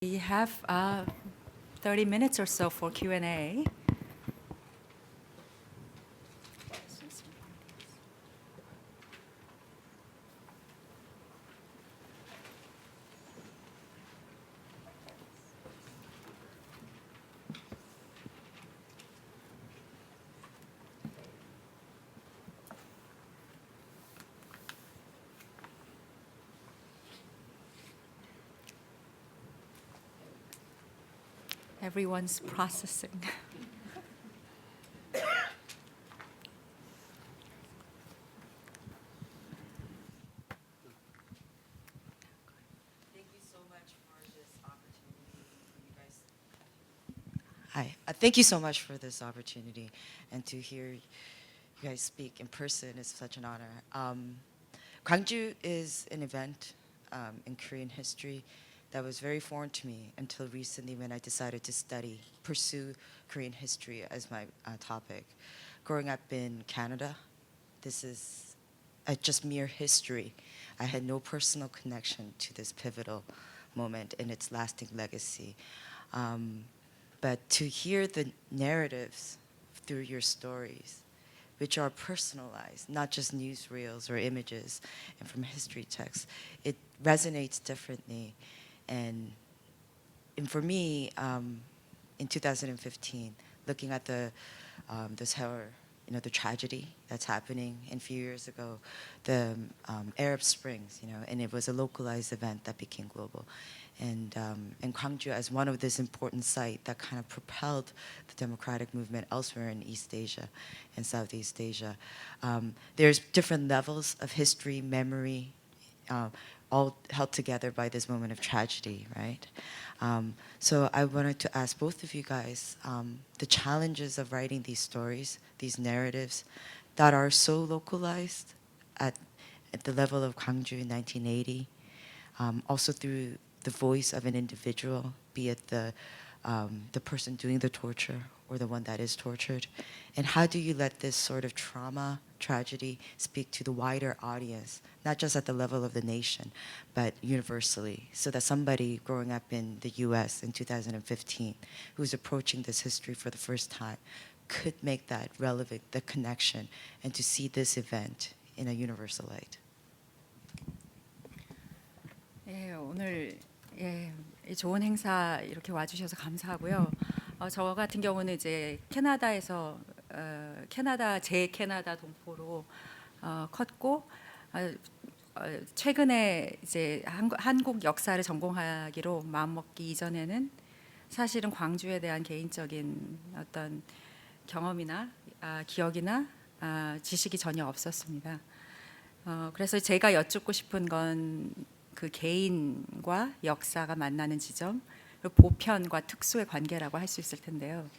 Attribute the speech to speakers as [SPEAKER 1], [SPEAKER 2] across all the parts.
[SPEAKER 1] We have 30 minutes or so for Q&A. Everyone's processing.
[SPEAKER 2] Hi, thank you so much for this opportunity, and to hear you guys speak in person is such an honor. Gwangju is an event in Korean history that was very foreign to me until recently when I decided to pursue Korean history as my topic. Growing up in Canada, this is just mere history. I had no personal connection to this pivotal moment and its lasting legacy. But to hear the narratives through your stories, which are personalized, not just newsreels or images and from history texts, it resonates differently. And for me, in 2015, looking at the horror, the tragedy that's happening, and a few years ago, the Arab Springs, and it was a localized event that became global. And Gwangju as one of this important site that kind of propelled the democratic movement elsewhere in East Asia and Southeast Asia. There's different levels of history, memory, all held together by this moment of tragedy, right? So I wanted to ask both of you guys the challenges of writing these stories, these narratives that are so localized at the level of Gwangju in 1980, also through the voice of an individual, be it the person doing the torture or the one that is tortured. And how do you let this sort of trauma, tragedy, speak to the wider audience, not just at the level of the nation, but universally, so that somebody growing up in the US in 2015 who's approaching this history for the first time could make that relevant, the connection, and to see this event in a universal light?
[SPEAKER 1] 예, 오늘 좋은 행사 이렇게 와주셔서 감사하고요. 저 같은 경우는 이제 캐나다에서 제 캐나다 동포로 컸고 최근에 이제 한국 역사를 전공하기로 마음먹기 이전에는 사실은 광주에 대한 개인적인 어떤 경험이나 기억이나 지식이 전혀 없었습니다. 그래서 제가 여쭙고 싶은 건 그 개인과 역사가 만나는 지점, 그리고 보편과 특수의 관계라고 할 수 있을 텐데요.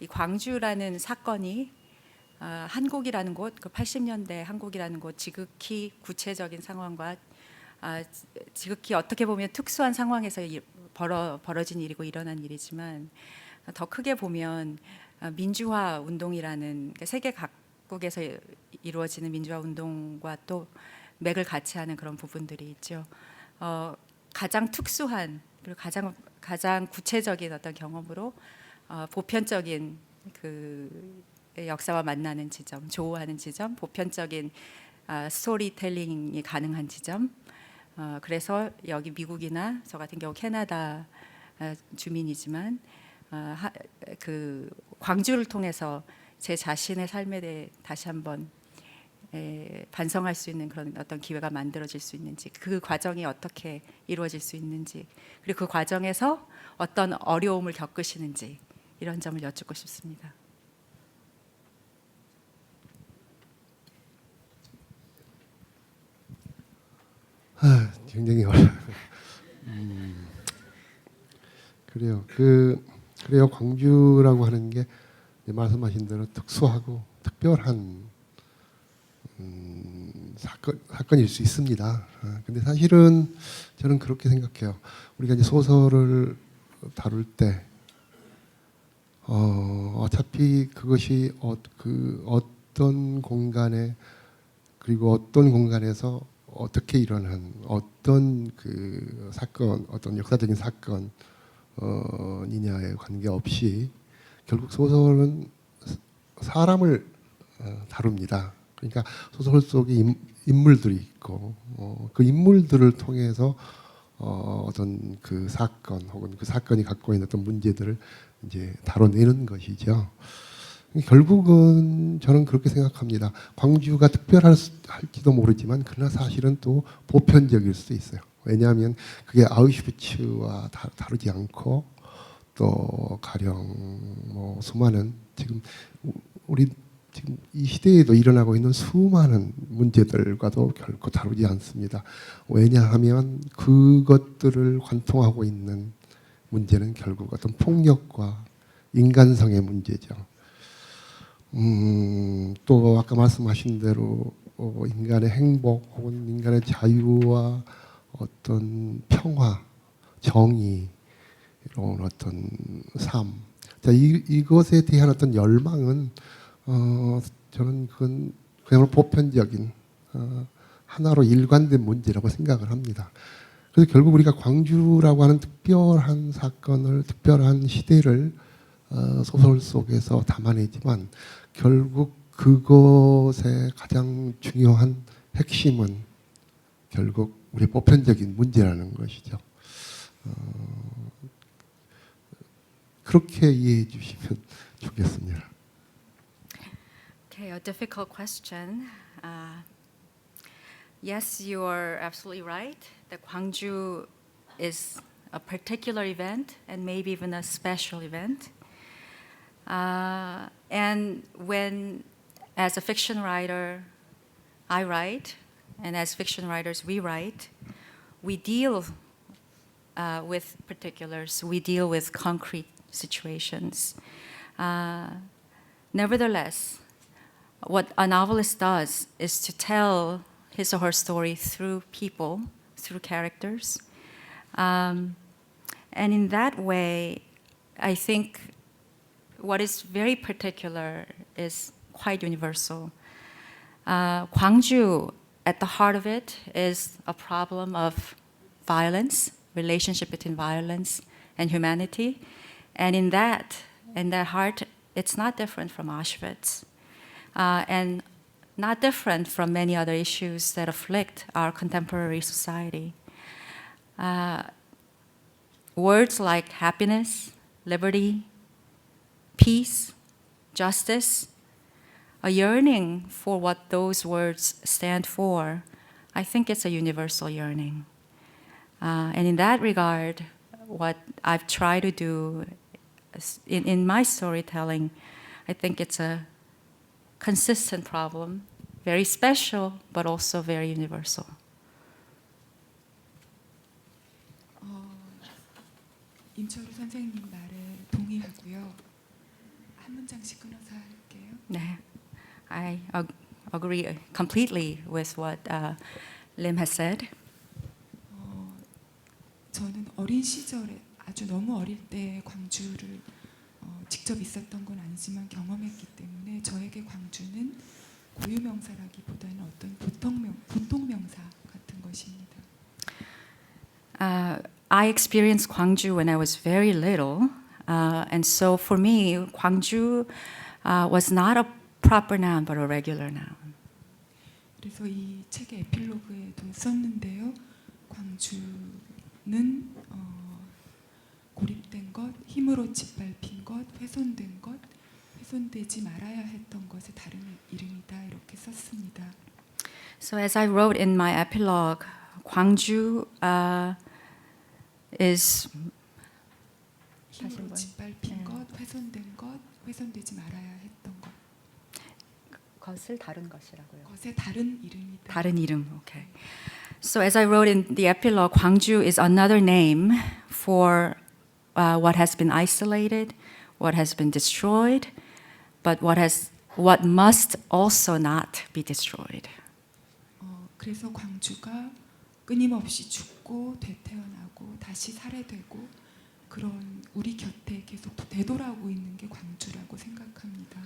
[SPEAKER 1] 이 광주라는 사건이 한국이라는 곳, 그 80년대 한국이라는 곳, 지극히 구체적인 상황과 지극히 어떻게 보면 특수한 상황에서 벌어진 일이고 일어난 일이지만, 더 크게 보면 민주화 운동이라는 세계 각국에서 이루어지는 민주화 운동과 또 맥을 같이 하는 그런 부분들이 있죠. 가장 특수한 그리고 가장 구체적인 어떤 경험으로 보편적인 그 역사와 만나는 지점, 조우하는 지점, 보편적인 스토리텔링이 가능한 지점. 그래서 여기 미국이나 저 같은 경우 캐나다 주민이지만 그 광주를 통해서 제 자신의 삶에 대해 다시 한번 반성할 수 있는 그런 어떤 기회가 만들어질 수 있는지, 그 과정이 어떻게 이루어질 수 있는지, 그리고 그 과정에서 어떤 어려움을 겪으시는지, 이런 점을 여쭙고 싶습니다.
[SPEAKER 3] 굉장히 어려워요. 그래요. 광주라고 하는 게 말씀하신 대로 특수하고 특별한 사건일 수 있습니다. 근데 사실은 저는 그렇게 생각해요. 우리가 이제 소설을 다룰 때 어차피 그것이 어떤 공간에, 그리고 어떤 공간에서 어떻게 일어난 어떤 그 사건, 어떤 역사적인 사건, 이냐에 관계없이 결국 소설은 사람을 다룹니다. 그러니까 소설 속에 인물들이 있고 그 인물들을 통해서 어떤 그 사건 혹은 그 사건이 갖고 있는 어떤 문제들을 이제 다뤄내는 것이죠. 결국은 저는 그렇게 생각합니다. 광주가 특별할지도 모르지만 그러나 사실은 또 보편적일 수도 있어요. 왜냐하면 그게 아우슈비츠와 다르지 않고 또 가령 뭐 수많은 지금 우리 지금 이 시대에도 일어나고 있는 수많은 문제들과도 결코 다루지 않습니다. 왜냐하면 그것들을 관통하고 있는 문제는 결국 어떤 폭력과 인간성의 문제죠. 또 아까 말씀하신 대로 인간의 행복 혹은 인간의 자유와 어떤 평화, 정의 이런 어떤 삶. 자, 이것에 대한 어떤 열망은 저는 그건 그야말로 보편적인 하나로 일관된 문제라고 생각을 합니다. 그래서 결국 우리가 광주라고 하는 특별한 사건을, 특별한 시대를 소설 속에서 담아내지만 결국 그것의 가장 중요한 핵심은 결국 우리 보편적인 문제라는 것이죠. 그렇게 이해해 주시면 좋겠습니다.
[SPEAKER 1] Okay, a difficult question. Yes, you are absolutely right that Gwangju is a particular event and maybe even a special event. And when, as a fiction writer, I write, and as fiction writers we write, we deal with particulars, we deal with concrete situations. Nevertheless, what a novelist does is to tell his or her story through people, through characters. And in that way, I think what is very particular is quite universal. Gwangju, at the heart of it, is a problem of violence, relationship between violence and humanity. And in that heart, it's not different from Auschwitz. And not different from many other issues that afflict our contemporary society. Words like happiness, liberty, peace, justice, a yearning for what those words stand for, I think it's a universal yearning. And in that regard, what I've tried to do in my storytelling, I think it's a consistent problem, very special, but also very universal.
[SPEAKER 4] 임철우 선생님 말에 동의하고요. 한 문장씩 끊어서 할게요.
[SPEAKER 1] 네, I agree completely with what Lim has said.
[SPEAKER 4] 저는 어린 시절에 아주 너무 어릴 때 광주를 직접 있었던 건 아니지만 경험했기 때문에 저에게 광주는 고유명사라기보다는 어떤 보통명사 같은 것입니다.
[SPEAKER 1] I experienced Gwangju when I was very little, and so for me, Gwangju was not a proper noun but a regular noun.
[SPEAKER 4] 그래서 이 책의 에필로그에도 썼는데요. 광주는 고립된 것, 힘으로 짓밟힌 것, 훼손된 것, 훼손되지 말아야 했던 것의 다른 이름이다 이렇게 썼습니다.
[SPEAKER 1] So as I wrote in my epilogue, Gwangju is
[SPEAKER 4] 힘으로 짓밟힌 것, 훼손된 것, 훼손되지 말아야 했던 것.
[SPEAKER 1] 것을 다른 것이라고요.
[SPEAKER 4] 것의 다른 이름이다.
[SPEAKER 1] 다른 이름. Okay. So as I wrote in the epilogue, Gwangju is another name for what has been isolated, what has been destroyed, but what must also not be destroyed.
[SPEAKER 4] 그래서 광주가 끊임없이 죽고 되태어나고 다시 살해되고 그런 우리 곁에 계속 되돌아오고 있는 게 광주라고 생각합니다.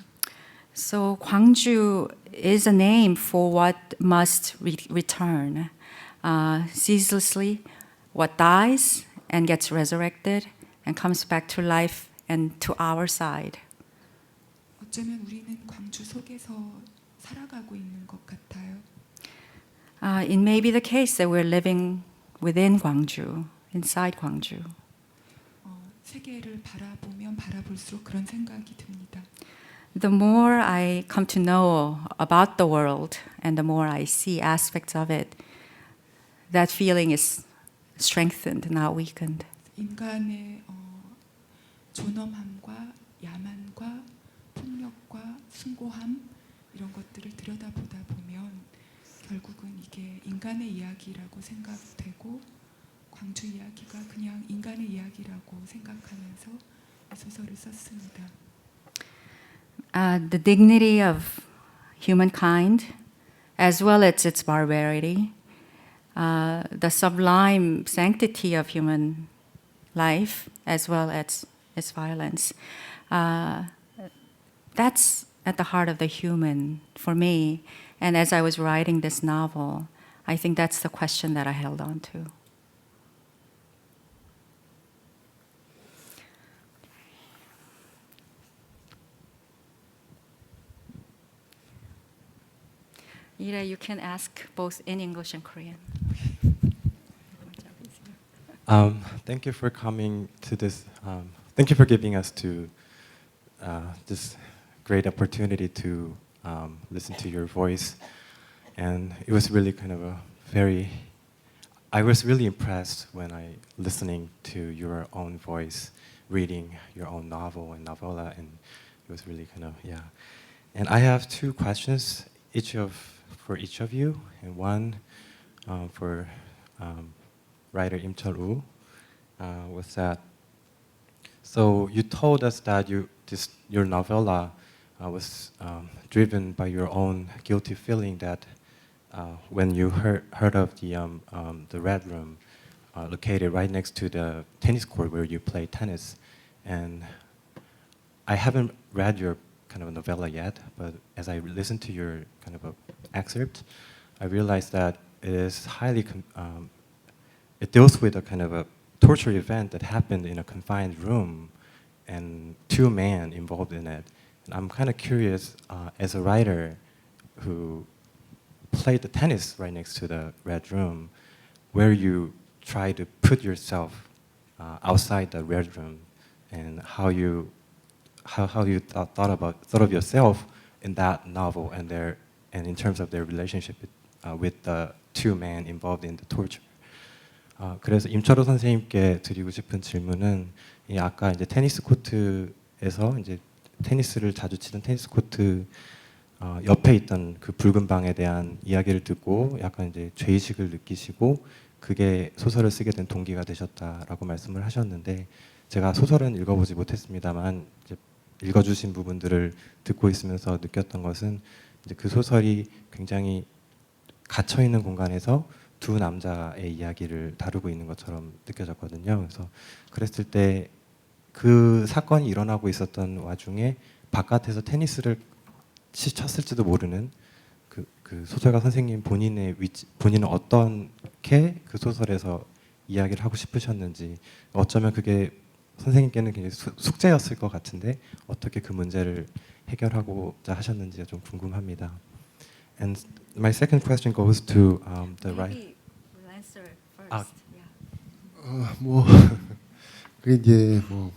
[SPEAKER 1] So Gwangju is a name for what must return ceaselessly, what dies and gets resurrected and comes back to life and to our side.
[SPEAKER 4] 어쩌면 우리는 광주 속에서 살아가고 있는 것 같아요.
[SPEAKER 1] It may be the case that we're living within Gwangju, inside Gwangju.
[SPEAKER 4] 세계를 바라보면 바라볼수록 그런 생각이 듭니다.
[SPEAKER 1] The more I come to know about the world and the more I see aspects of it, that feeling is strengthened, not weakened.
[SPEAKER 4] 인간의 존엄함과 야만과 폭력과 숭고함 이런 것들을 들여다보다 보면 결국은 이게 인간의 이야기라고 생각되고 광주 이야기가 그냥 인간의 이야기라고 생각하면서 이 소설을 썼습니다.
[SPEAKER 1] The dignity of humankind, as well as its barbarity, the sublime sanctity of human life, as well as its violence, that's at the heart of the human for me. And as I was writing this novel, I think that's the question that I held on to. Ira, you can ask both in English and Korean.
[SPEAKER 5] Thank you for coming to this. Thank you for giving us this great opportunity to listen to your voice, and it was really kind of I was really impressed when I listening to your own voice, reading your own novel and novella, and it was really kind of yeah. And I have two questions, for each of you, and one for writer Im Chul-woo. Was that? So you told us that your novella was driven by your own guilty feeling that when you heard of the Red Room, located right next to the tennis court where you play tennis, and I haven't read your kind of novella yet, but as I listened to your kind of excerpt, I realized that it is it deals with a kind of a torture event that happened in a confined room, and two men involved in it. And I'm kind of curious, as a writer who played the tennis right next to the Red Room, where you try to put yourself outside the Red Room, and how you thought of yourself in that novel, and in terms of their relationship with the two men involved in the torture. 그래서 임철호 선생님께 드리고 싶은 질문은 아까 이제 테니스 코트에서 이제 테니스를 자주 치던 테니스 코트 옆에 있던 그 붉은 방에 대한 이야기를 듣고 약간 이제 죄의식을 느끼시고 그게 소설을 쓰게 된 동기가 되셨다라고 말씀을 하셨는데, 제가 소설은 읽어보지 못했습니다만 이제 읽어주신 부분들을 듣고 있으면서 느꼈던 것은 이제 그 소설이 굉장히 갇혀 있는 공간에서 두 남자의 이야기를 다루고 있는 것처럼 느껴졌거든요. 그래서 그랬을 때 그 사건이 일어나고 있었던 와중에 바깥에서 테니스를 쳤을지도 모르는 그 소설가 선생님 본인은 어떻게 그 소설에서 이야기를 하고 싶으셨는지, 어쩌면 그게 선생님께는 굉장히 숙제였을 것 같은데 어떻게 그 문제를 해결하고자 하셨는지가 좀 궁금합니다. And my second question goes to the right.
[SPEAKER 1] Maybe we'll answer first. Yeah.
[SPEAKER 3] 뭐 그게 이제 뭐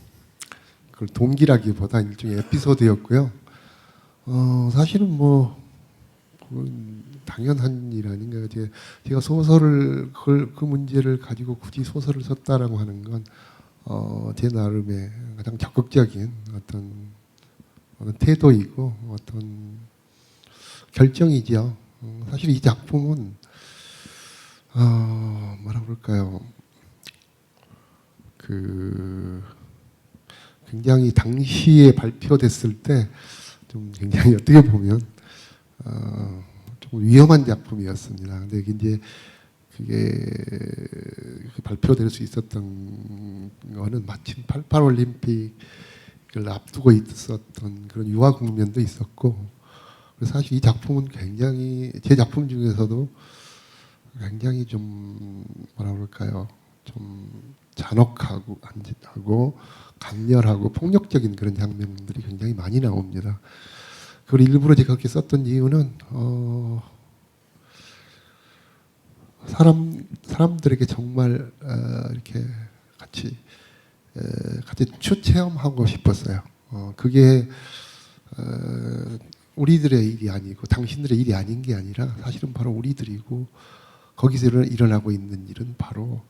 [SPEAKER 3] 그걸 동기라기보다 일종의 에피소드였고요. 사실은 뭐 그건 당연한 일 아닌가요? 제가 소설을 그 문제를 가지고 굳이 소설을 썼다라고 하는 건 제 나름의 가장 적극적인 어떤 태도이고 어떤 결정이죠. 사실 이 작품은 뭐라 그럴까요? 굉장히 당시에 발표됐을 때 좀 굉장히 어떻게 보면 좀 위험한 작품이었습니다. 근데 이제 그게 발표될 수 있었던 거는 마침 88 올림픽을 앞두고 있었던 그런 유화 국면도 있었고, 그래서 사실 이 작품은 굉장히 제 작품 중에서도 굉장히 좀 뭐라 그럴까요? 좀 잔혹하고 하고 강렬하고 폭력적인 그런 장면들이 굉장히 많이 나옵니다. 그걸 일부러 제가 그렇게 썼던 이유는 사람들에게 정말 이렇게 같이 체험하고 싶었어요. 그게 우리들의 일이 아니고 당신들의 일이 아닌 게 아니라 사실은 바로 우리들이고 거기서 일어나고 있는 일은 바로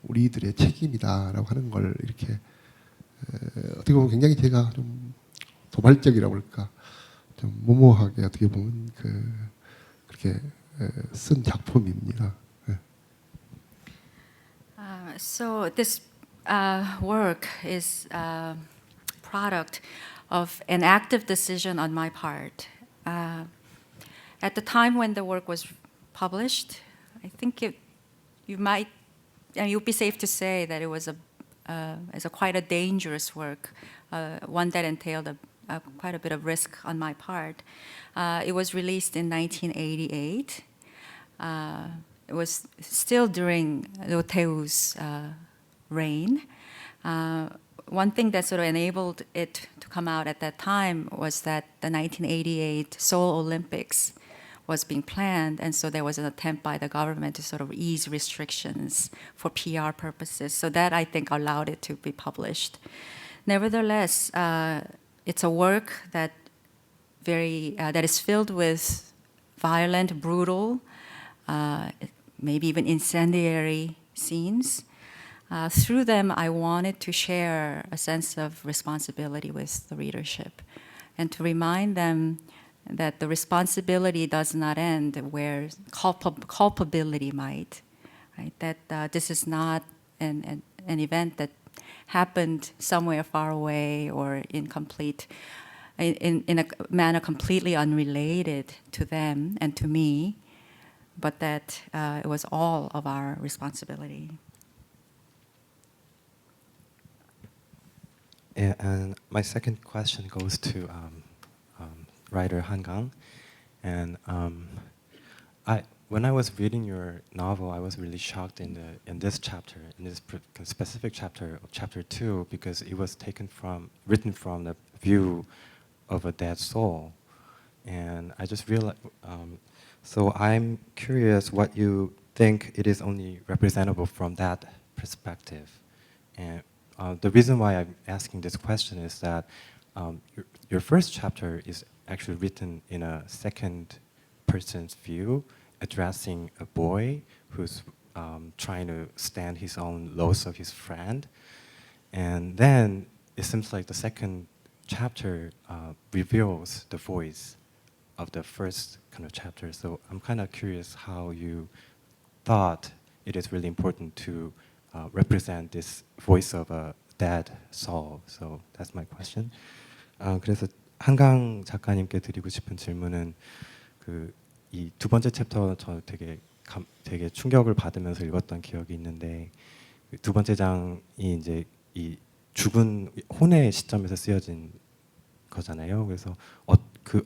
[SPEAKER 3] 우리들의 책임이다라고 하는 걸 이렇게 어떻게 보면 굉장히 제가 좀 도발적이라고 할까 좀 무모하게 어떻게 보면 그렇게 쓴 작품입니다.
[SPEAKER 1] So this work is a product of an active decision on my part. At the time when the work was published, I think you'd be safe to say that it was quite a dangerous work, one that entailed quite a bit of risk on my part. It was released in 1988. It was still during Ryo Tae's reign. One thing that sort of enabled it to come out at that time was that the 1988 Seoul Olympics was being planned, and so there was an attempt by the government to sort of ease restrictions for PR purposes. So that, I think, allowed it to be published. Nevertheless, it's a work that is filled with violent, brutal, maybe even incendiary scenes. Through them, I wanted to share a sense of responsibility with the readership and to remind them that the responsibility does not end where culpability might, right? That this is not an event that happened somewhere far away or in a manner completely unrelated to them and to me, but that it was all of our responsibility.
[SPEAKER 5] Yeah, and my second question goes to writer Han Gang, and when I was reading your novel, I was really shocked in this chapter, in this specific chapter, chapter 2, because it was written from the view of a dead soul, and I just realized. So I'm curious what you think it is only representable from that perspective, and the reason why I'm asking this question is that your first chapter is actually written in a second person's view, addressing a boy who's trying to stand his own loss of his friend. And then it seems like the second chapter reveals the voice of the first kind of chapter. So I'm kind of curious how you thought it is really important to represent this voice of a dead soul. So that's my question. 그래서 한강 작가님께 드리고 싶은 질문은 이 두 번째 챕터 저 되게 충격을 받으면서 읽었던 기억이 있는데 두 번째 장이 이제 이 죽은 혼의 시점에서 쓰여진 거잖아요. 그래서 그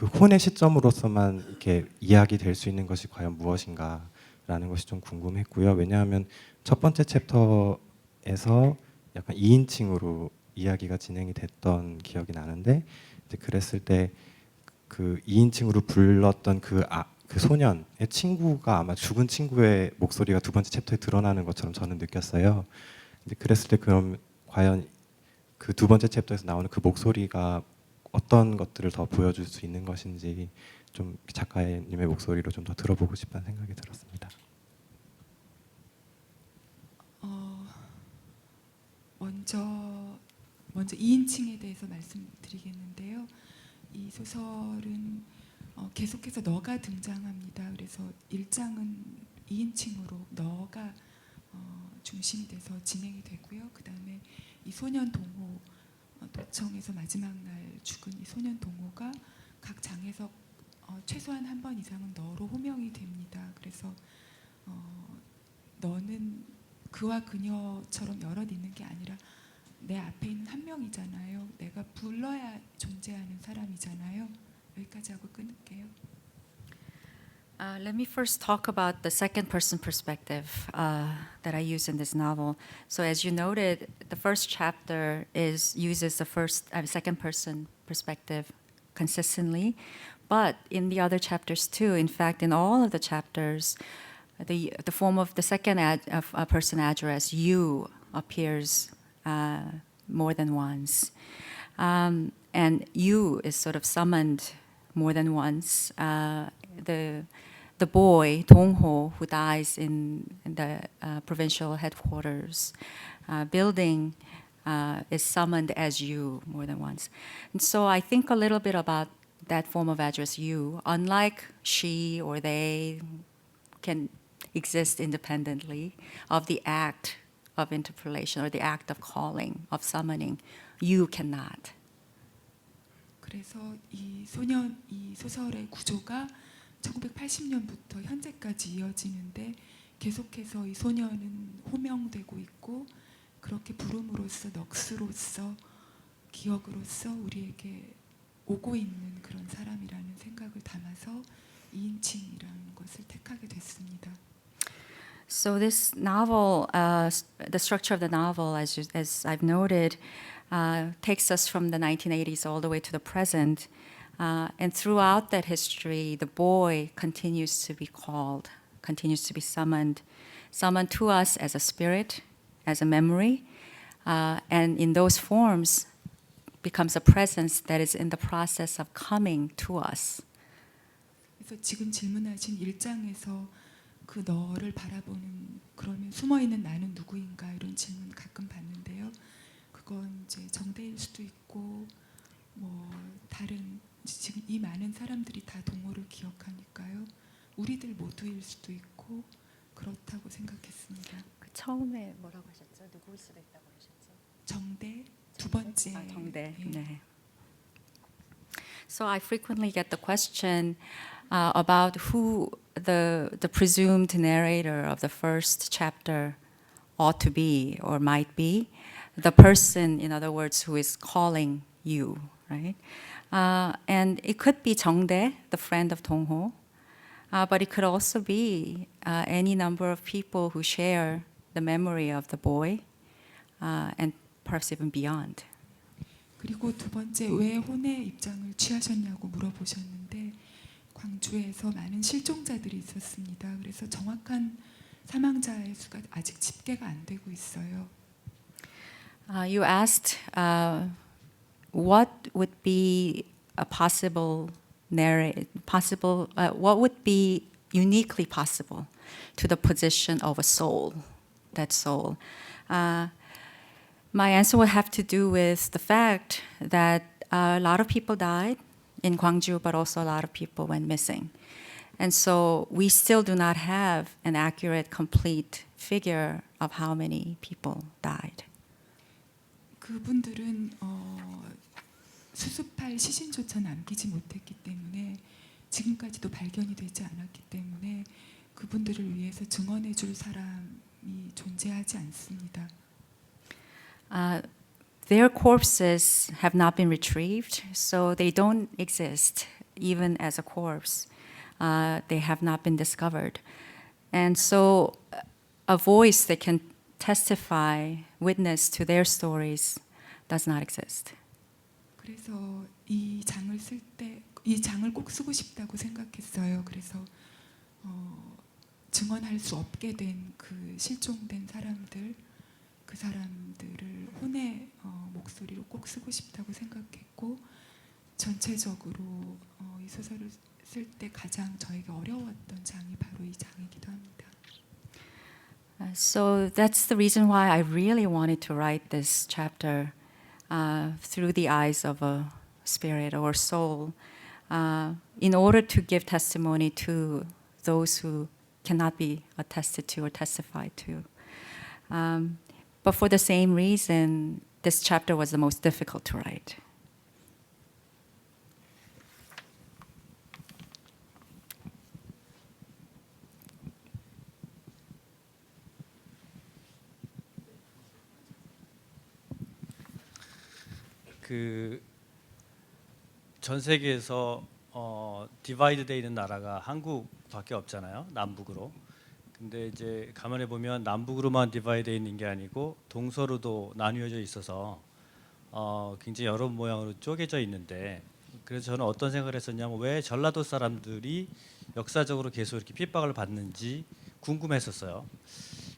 [SPEAKER 5] 혼의 시점으로서만 이렇게 이야기될 수 있는 것이 과연 무엇인가라는 것이 좀 궁금했고요. 왜냐하면 첫 번째 챕터에서 약간 2인칭으로 이야기가 진행이 됐던 기억이 나는데 이제 그랬을 때 그 2인칭으로 불렀던 그 소년의 친구가 아마 죽은 친구의 목소리가 두 번째 챕터에 드러나는 것처럼 저는 느꼈어요. 이제 그랬을 때 그럼 과연 그 두 번째 챕터에서 나오는 그 목소리가 어떤 것들을 더 보여줄 수 있는 것인지 좀 작가님의 목소리로 좀 더 들어보고 싶다는 생각이 들었습니다.
[SPEAKER 4] 먼저 2인칭에 대해서 말씀드리겠는데요. 이 소설은 계속해서 너가 등장합니다. 그래서 1장은 2인칭으로 너가 중심이 돼서 진행이 되고요. 그 다음에 이 소년 동호 도청에서 마지막 날 죽은 이 소년 동호가 각 장에서 최소한 한 번 이상은 너로 호명이 됩니다. 그래서 너는 그와 그녀처럼 여럿 있는 게 아니라 내 앞에 있는 한 명이잖아요. 내가 불러야 존재하는 사람이잖아요. 여기까지 하고 끊을게요.
[SPEAKER 1] Let me first talk about the second person perspective that I use in this novel. So as you noted, the first chapter uses the second person perspective consistently, but in the other chapters too, in fact, in all of the chapters, the form of the second person address, you, appears more than once. And you is sort of summoned more than once. The boy, Dong-ho, who dies in the provincial headquarters building, is summoned as you more than once. And so I think a little bit about that form of address, you. Unlike she or they can exist independently of the act of interpolation or the act of calling, of summoning, you cannot.
[SPEAKER 4] 그래서 이 소설의 구조가 1980년부터 현재까지 이어지는데 계속해서 이 소녀는 호명되고 있고 그렇게 부름으로써 넋으로서 기억으로서 우리에게 오고 있는 그런 사람이라는 생각을 담아서 2인칭이라는 것을 택하게 됐습니다.
[SPEAKER 1] So this novel, the structure of the novel, as I've noted, takes us from the 1980s all the way to the present. And throughout that history, the boy continues to be called, continues to be summoned to us as a spirit, as a memory, and in those forms becomes a presence that is in the process of coming to us.
[SPEAKER 4] 그래서 지금 질문하신 1장에서 그 너를 바라보는 그러면 숨어 있는 나는 누구인가 이런 질문 가끔 받는데요. 그건 이제 정대일 수도 있고 뭐 다른 지금 이 많은 사람들이 다 동호를 기억하니까요. 우리들 모두일 수도 있고 그렇다고 생각했습니다.
[SPEAKER 1] 그 처음에 뭐라고 하셨죠? 누구일 수도 있다고 하셨죠?
[SPEAKER 4] 정대 두 번째.
[SPEAKER 1] 정대.
[SPEAKER 4] 예.
[SPEAKER 1] 네. So I frequently get the question about who the presumed narrator of the first chapter ought to be or might be. The person, in other words, who is calling you, right? And it could be Jeongdae, the friend of Dong-ho, but it could also be any number of people who share the memory of the boy, and perhaps even beyond.
[SPEAKER 4] 그리고 두 번째 왜 혼의 입장을 취하셨냐고 물어보셨는데 광주에서 많은 실종자들이 있었습니다. 그래서 정확한 사망자의 수가 아직 집계가 안 되고 있어요.
[SPEAKER 1] You asked what would be a what would be uniquely possible to the position of a soul, that soul. My answer would have to do with the fact that a lot of people died in Gwangju, but also a lot of people went missing. And so we still do not have an accurate, complete figure of how many people died.
[SPEAKER 4] 그분들은 수습할 시신조차 남기지 못했기 때문에 지금까지도 발견이 되지 않았기 때문에 그분들을 위해서 증언해 줄 사람이 존재하지 않습니다.
[SPEAKER 1] Their corpses have not been retrieved, so they don't exist even as a corpse. They have not been discovered. And so a voice that can testify, witness to their stories does not exist.
[SPEAKER 4] 그래서 이 장을 쓸 때 이 장을 꼭 쓰고 싶다고 생각했어요. 그래서 증언할 수 없게 된 그 실종된 사람들, 그 사람들을 혼의 목소리로 꼭 쓰고 싶다고 생각했고 전체적으로 이 소설을 쓸 때 가장 저에게 어려웠던 장이 바로 이 장이기도 합니다.
[SPEAKER 1] So that's the reason why I really wanted to write this chapter through the eyes of a spirit or soul, in order to give testimony to those who cannot be attested to or testified to. But for the same reason, this chapter was the most difficult to write.
[SPEAKER 6] 그 전 세계에서 디바이드 돼 있는 나라가 한국밖에 없잖아요. 남북으로. 근데 이제 가만히 보면 남북으로만 디바이드 돼 있는 게 아니고 동서로도 나뉘어져 있어서 굉장히 여러 모양으로 쪼개져 있는데, 그래서 저는 어떤 생각을 했었냐면 왜 전라도 사람들이 역사적으로 계속 이렇게 핍박을 받는지 궁금했었어요.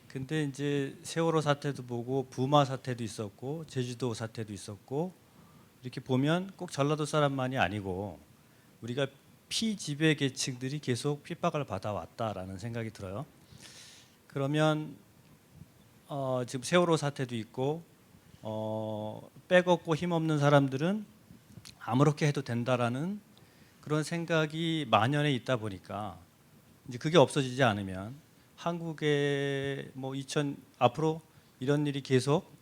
[SPEAKER 6] 근데 이제 세월호 사태도 보고 부마 사태도 있었고 제주도 사태도 있었고, 이렇게 보면 꼭 전라도 사람만이 아니고 우리가 피지배 계층들이 계속 핍박을 받아왔다라는 생각이 들어요. 그러면 지금 세월호 사태도 있고 빼먹고 힘없는 사람들은 아무렇게 해도 된다라는 그런 생각이 만연해 있다 보니까 이제 그게 없어지지 않으면 한국에 뭐 앞으로 이런 일이 계속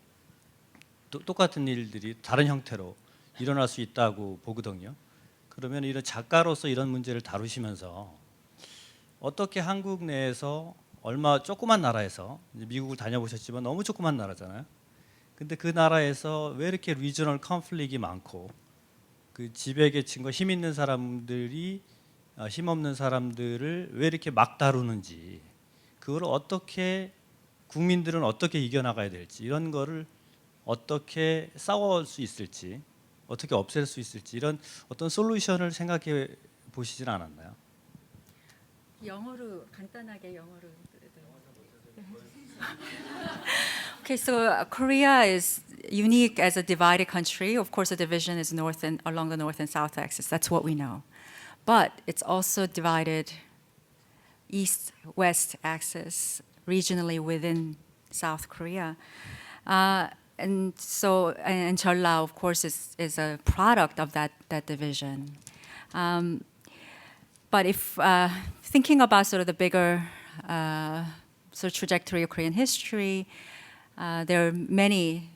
[SPEAKER 6] 똑같은 일들이 다른 형태로 일어날 수 있다고 보거든요. 그러면 이런 작가로서 이런 문제를 다루시면서 어떻게 한국 내에서 얼마 조그만 나라에서, 미국을 다녀보셨지만 너무 조그만 나라잖아요. 근데 그 나라에서 왜 이렇게 리저널 컨플릭이 많고 그 지배계층과 힘 있는 사람들이 힘없는 사람들을 왜 이렇게 막 다루는지, 그걸 어떻게 국민들은 어떻게 이겨나가야 될지, 이런 거를 어떻게 싸울 수 있을지, 어떻게 없앨 수 있을지, 이런 어떤 솔루션을 생각해 보시진 않았나요?
[SPEAKER 1] 영어로 간단하게 영어로. Okay, so Korea is unique as a divided country. Of course, the division is north and along the north and south axis. That's what we know. But it's also divided east-west axis regionally within South Korea. And Jeolla, of course, is a product of that division. But if thinking about sort of the bigger sort of trajectory of Korean history, there are many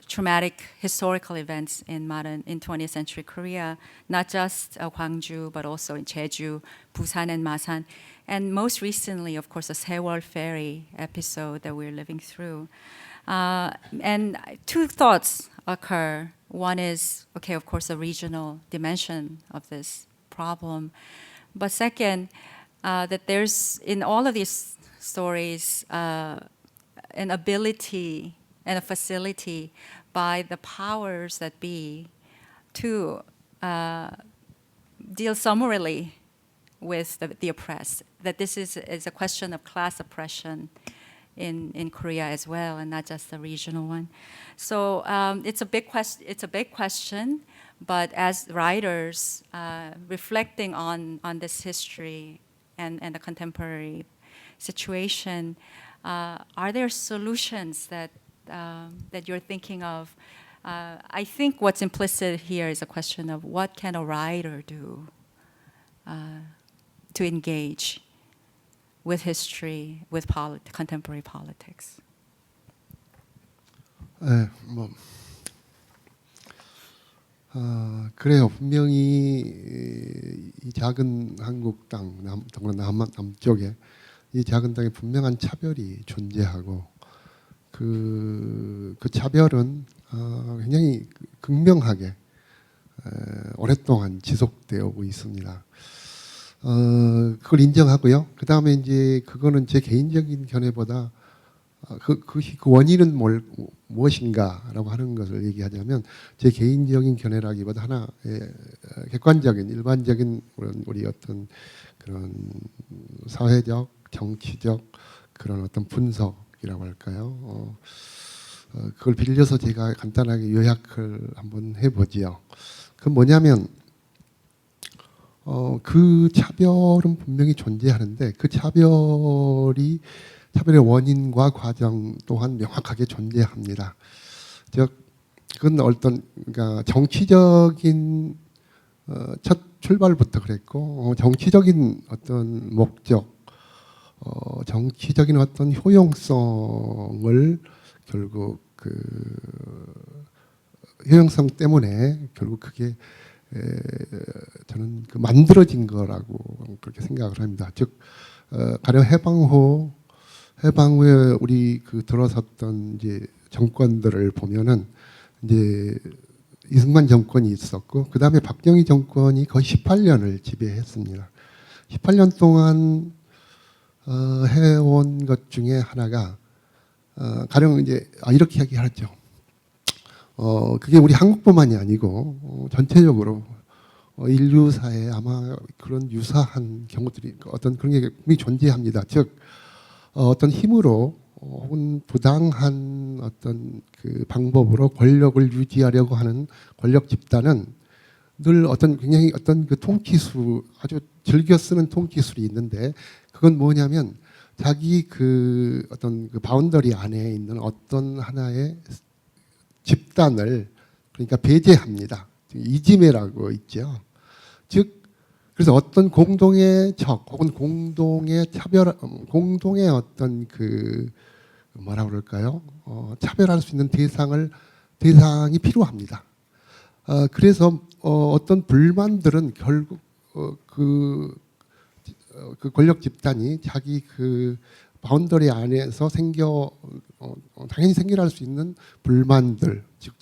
[SPEAKER 1] traumatic historical events in 20th century Korea, not just Gwangju, but also in Jeju, Busan, and Masan. And most recently, of course, the Sewol Ferry episode that we're living through. And two thoughts occur. One is, okay, of course, the regional dimension of this problem. But second, that there's, in all of these stories, an ability and a facility by the powers that be to deal summarily with the oppressed. That this is a question of class oppression in Korea as well, and not just the regional one. So it's a big question. But as writers reflecting on this history and the contemporary situation, are there solutions that you're thinking of? I think what's implicit here is a question of what can a writer do to engage with history, with contemporary politics.
[SPEAKER 3] 그래요. 분명히 이 작은 한국 땅, 더구나 남쪽에 이 작은 땅에 분명한 차별이 존재하고 그 차별은 굉장히 극명하게 오랫동안 지속되어 오고 있습니다. 그걸 인정하고요. 그 다음에 이제 그거는 제 개인적인 견해보다 그 원인은 무엇인가라고 하는 것을 얘기하자면 제 개인적인 견해라기보다 하나의 객관적인 일반적인 우리 어떤 그런 사회적 정치적 그런 어떤 분석이라고 할까요? 그걸 빌려서 제가 간단하게 요약을 한번 해보지요. 그건 뭐냐면 그 차별은 분명히 존재하는데 그 차별의 원인과 과정 또한 명확하게 존재합니다. 즉 그건 어떤 그러니까 정치적인 첫 출발부터 그랬고 정치적인 어떤 목적, 정치적인 어떤 효용성을 결국 효용성 때문에 결국 그게 저는 만들어진 거라고 그렇게 생각을 합니다. 즉 가령 해방 후에 우리 들어섰던 이제 정권들을 보면은 이제 이승만 정권이 있었고 그 다음에 박정희 정권이 거의 18년을 지배했습니다. 18년 동안 해온 것 중에 하나가 가령 이제 이렇게 얘기하죠. 그게 우리 한국뿐만이 아니고 전체적으로 인류사에 아마 그런 유사한 경우들이 어떤 그런 게 분명히 존재합니다. 즉 어떤 힘으로 혹은 부당한 어떤 그 방법으로 권력을 유지하려고 하는 권력 집단은 늘 어떤 굉장히 어떤 그 통치수 아주 즐겨 쓰는 통치술이 있는데 그건 뭐냐면 자기 그 어떤 그 바운더리 안에 있는 어떤 하나의 집단을 그러니까 배제합니다. 이지매라고 있죠. 즉 그래서 어떤 공동의 적 혹은 공동의 차별, 공동의 어떤 그 뭐라 그럴까요? 차별할 수 있는 대상이 필요합니다. 그래서 어떤 불만들은 결국 그 권력 집단이 자기 그 바운더리 안에서 당연히 생겨날 수 있는 불만들, 즉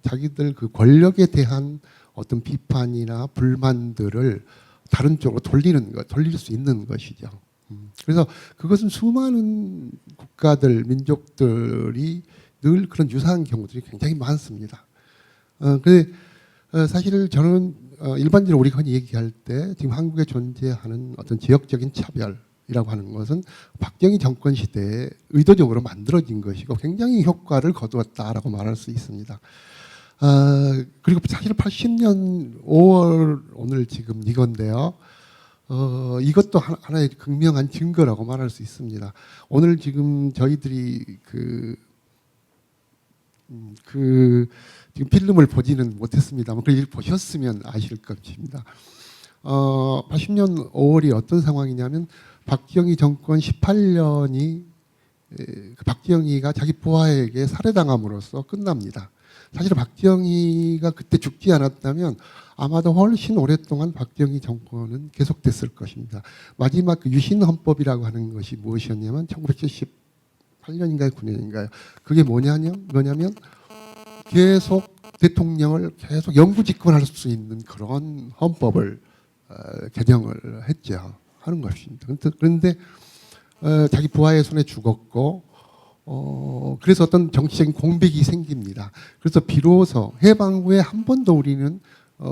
[SPEAKER 3] 자기들 그 권력에 대한 어떤 비판이나 불만들을 다른 쪽으로 돌릴 수 있는 것이죠. 그래서 그것은 수많은 국가들, 민족들이 늘 그런 유사한 경우들이 굉장히 많습니다. 근데 사실 저는 일반적으로 우리가 흔히 얘기할 때 지금 한국에 존재하는 어떤 지역적인 차별이라고 하는 것은 박정희 정권 시대에 의도적으로 만들어진 것이고 굉장히 효과를 거두었다라고 말할 수 있습니다. 그리고 사실 80년 5월 오늘 지금 이건데요. 이것도 하나의 극명한 증거라고 말할 수 있습니다. 오늘 지금 저희들이 지금 필름을 보지는 못했습니다만 그 일 보셨으면 아실 것입니다. 80년 5월이 어떤 상황이냐면 박정희 정권 18년이 박정희가 자기 부하에게 살해당함으로써 끝납니다. 사실 박정희가 그때 죽지 않았다면 아마도 훨씬 오랫동안 박정희 정권은 계속됐을 것입니다. 마지막 그 유신헌법이라고 하는 것이 무엇이었냐면 1978년인가요, 9년인가요? 그게 뭐냐면 계속 대통령을 계속 영구 집권할 수 있는 그런 헌법을 개정을 했죠. 하는 것입니다. 그런데 자기 부하의 손에 죽었고 그래서 어떤 정치적인 공백이 생깁니다. 그래서 비로소 해방 후에 한 번도 우리는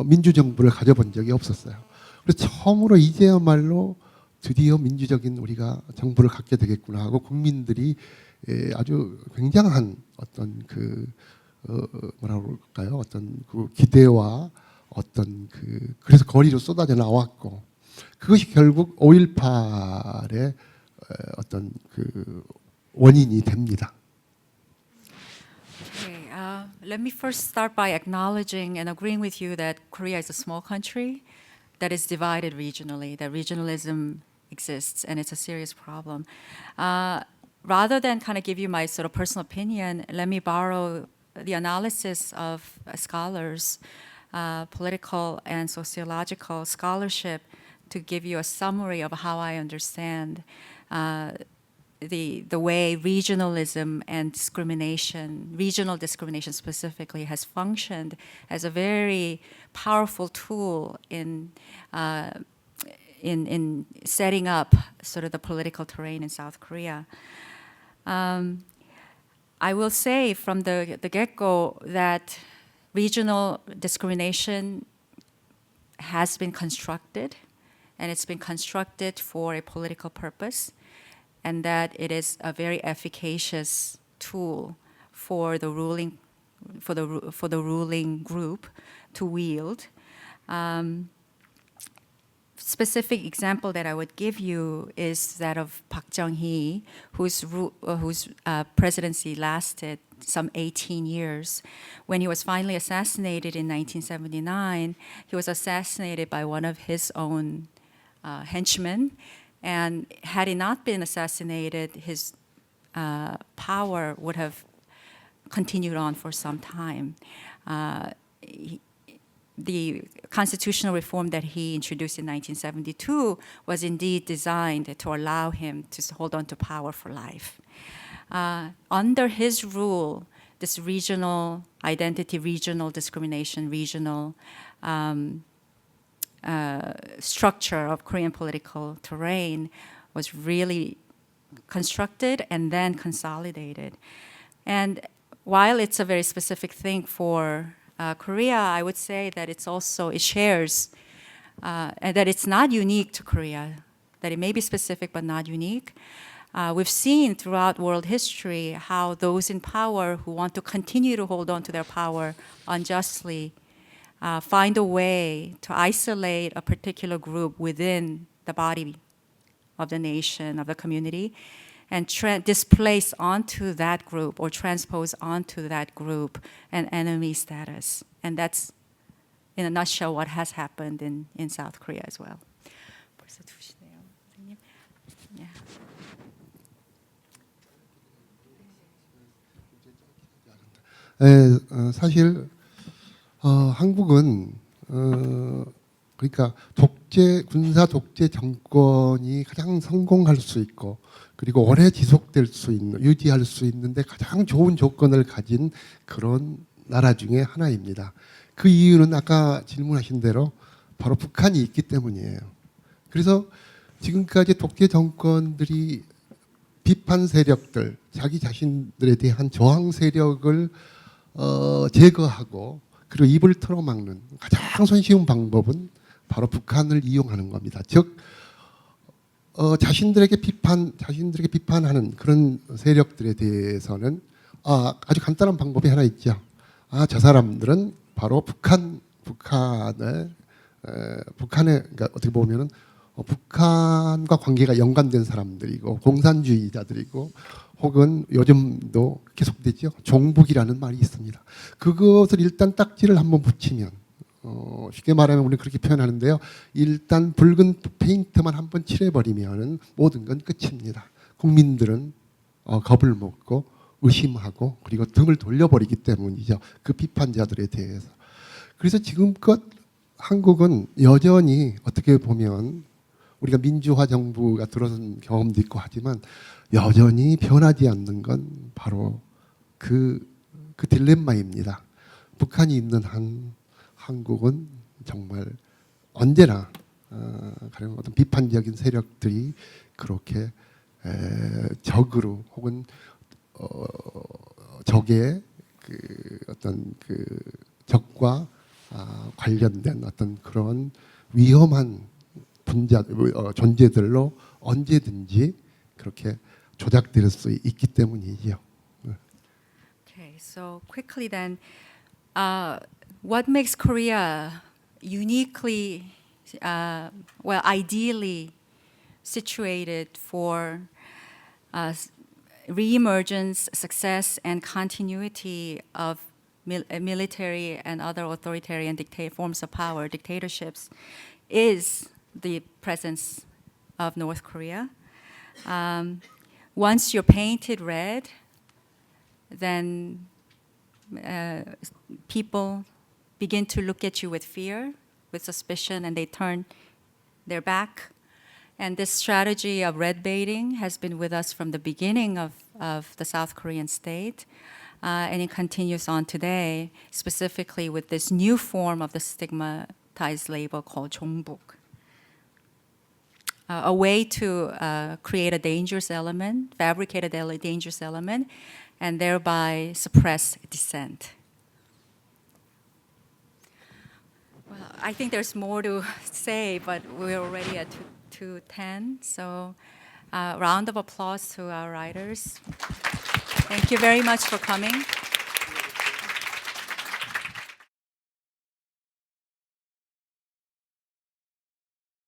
[SPEAKER 3] 민주정부를 가져본 적이 없었어요. 그래서 처음으로 이제야말로 드디어 민주적인 우리가 정부를 갖게 되겠구나 하고 국민들이 아주 굉장한 어떤 뭐라 그럴까요? 어떤 그 기대와 어떤 그래서 거리로 쏟아져 나왔고 그것이 결국 5.18의 어떤 원인이 됩니다.
[SPEAKER 1] Okay, let me first start by acknowledging and agreeing with you that Korea is a small country that is divided regionally, that regionalism exists and it's a serious problem. Rather than kind of give you my sort of personal opinion, let me borrow the analysis of scholars, political and sociological scholarship to give you a summary of how I understand the way regionalism and discrimination, regional discrimination specifically, has functioned as a very powerful tool in setting up sort of the political terrain in South Korea. I will say from the get-go that regional discrimination has been constructed, and it's been constructed for a political purpose, and that it is a very efficacious tool for the ruling group to wield. Specific example that I would give you is that of Park Chung-hee, whose presidency lasted some 18 years. When he was finally assassinated in 1979, he was assassinated by one of his own henchmen. And had he not been assassinated, his power would have continued on for some time. The constitutional reform that he introduced in 1972 was indeed designed to allow him to hold on to power for life. Under his rule, this regional identity, regional discrimination, regional structure of Korean political terrain was really constructed and then consolidated. And while it's a very specific thing for Korea, I would say that it shares, and that it's not unique to Korea, that it may be specific but not unique. We've seen throughout world history how those in power who want to continue to hold on to their power unjustly find a way to isolate a particular group within the body of the nation, of the community, and displace onto that group or transpose onto that group an enemy status. And that's, in a nutshell, what has happened in South Korea as well. 벌써 2시네요, 선생님. Yeah.
[SPEAKER 3] 사실 한국은 그러니까 군사 독재 정권이 가장 성공할 수 있고 그리고 오래 지속될 수 있는 유지할 수 있는데 가장 좋은 조건을 가진 그런 나라 중에 하나입니다. 그 이유는 아까 질문하신 대로 바로 북한이 있기 때문이에요. 그래서 지금까지 독재 정권들이 비판 세력들, 자기 자신들에 대한 저항 세력을 제거하고 그리고 입을 틀어막는 가장 손쉬운 방법은 바로 북한을 이용하는 겁니다. 즉 자신들에게 비판하는 그런 세력들에 대해서는 아주 간단한 방법이 하나 있죠. 저 사람들은 바로 북한의 그러니까 어떻게 보면은 북한과 관계가 연관된 사람들이고 공산주의자들이고 혹은 요즘도 계속되죠. 종북이라는 말이 있습니다. 그것을 일단 딱지를 한번 붙이면 쉽게 말하면 우리는 그렇게 표현하는데요. 일단 붉은 페인트만 한번 칠해버리면 모든 건 끝입니다. 국민들은 겁을 먹고 의심하고 그리고 등을 돌려버리기 때문이죠. 그 비판자들에 대해서. 그래서 지금껏 한국은 여전히 어떻게 보면 우리가 민주화 정부가 들어선 경험도 있고 하지만 여전히 변하지 않는 건 바로 그 딜레마입니다. 북한이 있는 한 한국은 정말 언제나 가령 어떤 비판적인 세력들이 그렇게 적으로 혹은 적의 어떤 적과 관련된 어떤 그런 위험한 존재들로 언제든지 그렇게 조작될 수 있기 때문이죠.
[SPEAKER 1] Okay, so quickly then, what makes Korea uniquely, ideally situated for reemergence, success, and continuity of military and other authoritarian forms of power, dictatorships, is the presence of North Korea. Once you're painted red, then people begin to look at you with fear, with suspicion, and they turn their back. And this strategy of red baiting has been with us from the beginning of the South Korean state. And it continues on today, specifically with this new form of the stigmatized label called 종북. A way to create a dangerous element, fabricate a dangerous element, and thereby suppress dissent. Well, I think there's more to say, but we're already at 2:10, so round of applause to our writers. Thank you very much for coming.